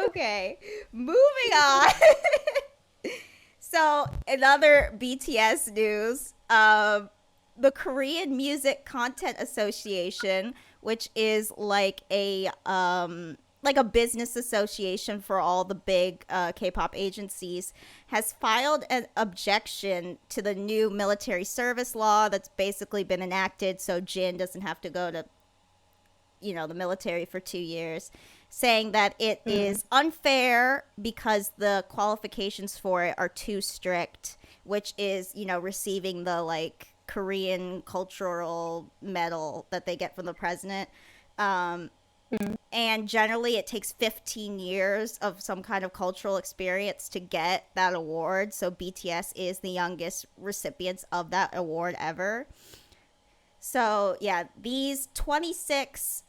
Okay, moving on. So, in other BTS news, the Korean Music Content Association, which is like a business association for all the big K-pop agencies, has filed an objection to the new military service law that's basically been enacted, so Jin doesn't have to go to the military for 2 years, saying that it is unfair because the qualifications for it are too strict, which is receiving the like Korean cultural medal that they get from the president. um, and generally it takes 15 years of some kind of cultural experience to get that award, so BTS is the youngest recipients of that award ever. So yeah, these 26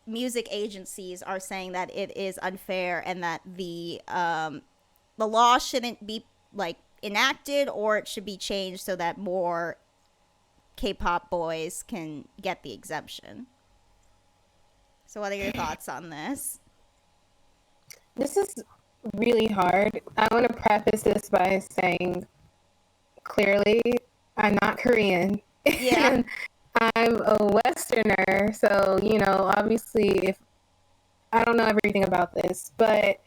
music agencies are saying that it is unfair and that the law shouldn't be like enacted, or it should be changed so that more K-pop boys can get the exemption. So what are your thoughts on this? This is really hard. I want to preface this by saying clearly, I'm not Korean. Yeah. And I'm a Westerner. So, obviously, if I don't know everything about this, but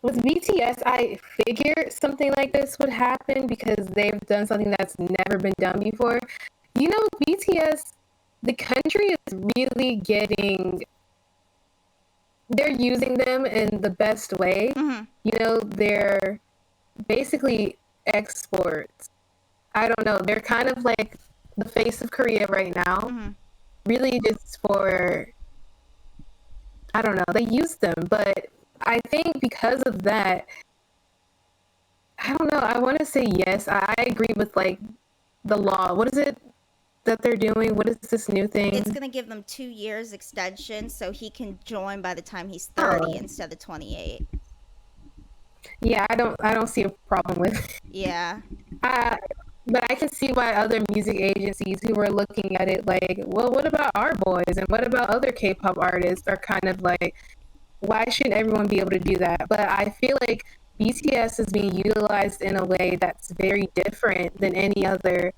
with BTS, I figured something like this would happen because they've done something that's never been done before. BTS, the country is really they're using them in the best way. Mm-hmm. They're basically exports. I don't know. They're kind of like the face of Korea right now. Mm-hmm. Really just for, I don't know, they use them. But I think because of that, I don't know. I want to say yes. I agree with like the law. What is it that they're doing? What is this new thing? It's gonna give them 2 years extension so he can join by the time he's Oh, 30 instead of 28. yeah. I don't see a problem with it. Yeah. Uh, but I can see why other music agencies who are looking at it like, well, what about our boys and what about other K-pop artists are kind of like, why shouldn't everyone be able to do that? But I feel like BTS is being utilized in a way that's very different than any other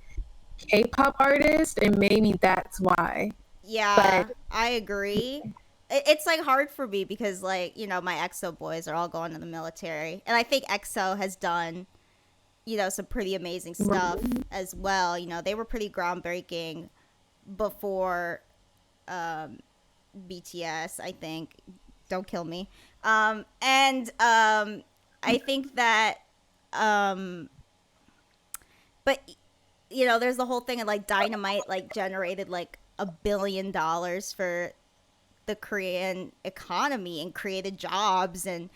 K-pop artist, and maybe that's why. Yeah, But I agree. It's like hard for me because like, my EXO boys are all going to the military. And I think EXO has done, some pretty amazing stuff as well. They were pretty groundbreaking before BTS, I think. Don't kill me. And I think that but there's the whole thing of like Dynamite like generated like $1 billion for the Korean economy and created jobs, and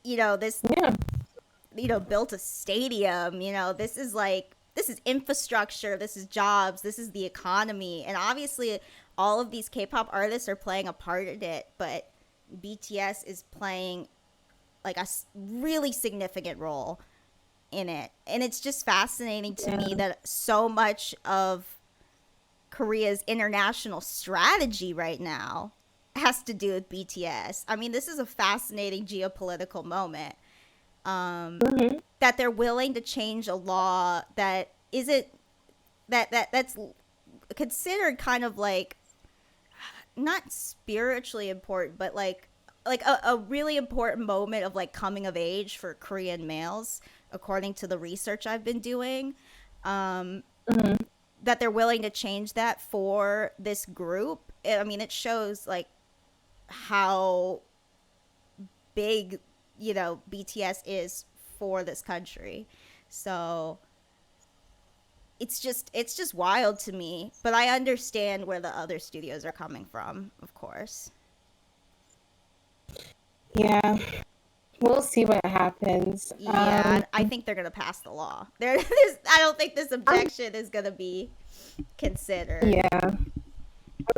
this yeah, built a stadium. This is infrastructure, this is jobs, this is the economy, and obviously all of these K-pop artists are playing a part in it, but BTS is playing like a really significant role in it. And it's just fascinating to me that so much of Korea's international strategy right now has to do with BTS. I mean, this is a fascinating geopolitical moment. That they're willing to change a law that isn't that's considered kind of like not spiritually important, but like a really important moment of like coming of age for Korean males, according to the research I've been doing. Um, that they're willing to change that for this group. I mean, it shows like how big BTS is for this country. So it's just wild to me, but I understand where the other studios are coming from, of course. yeah. We'll see what happens. Yeah, I think they're gonna pass the law. I don't think this objection is gonna be considered. Yeah, I'm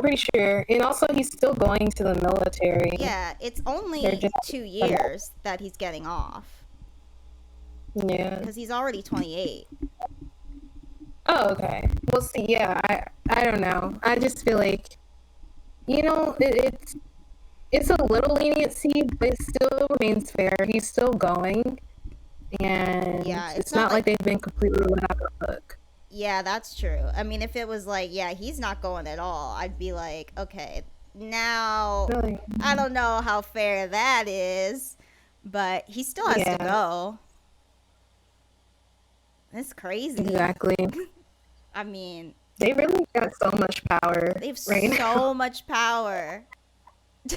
pretty sure. And also, he's still going to the military. Yeah, it's They're only just 2 years that he's getting off yeah. because he's already 28. Oh, okay. We'll see. Yeah, I don't know. I just feel like it's it's a little leniency, but it still remains fair. He's still going, and Yeah, it's it's not not like like they've been completely let off the hook. yeah, that's true. I mean, if it was like, yeah, he's not going at all, I'd be like, okay, now Really? I don't know how fair that is, but he still has to Yeah, go. It's crazy. exactly. I mean, They really got so much power they have right now. so much power.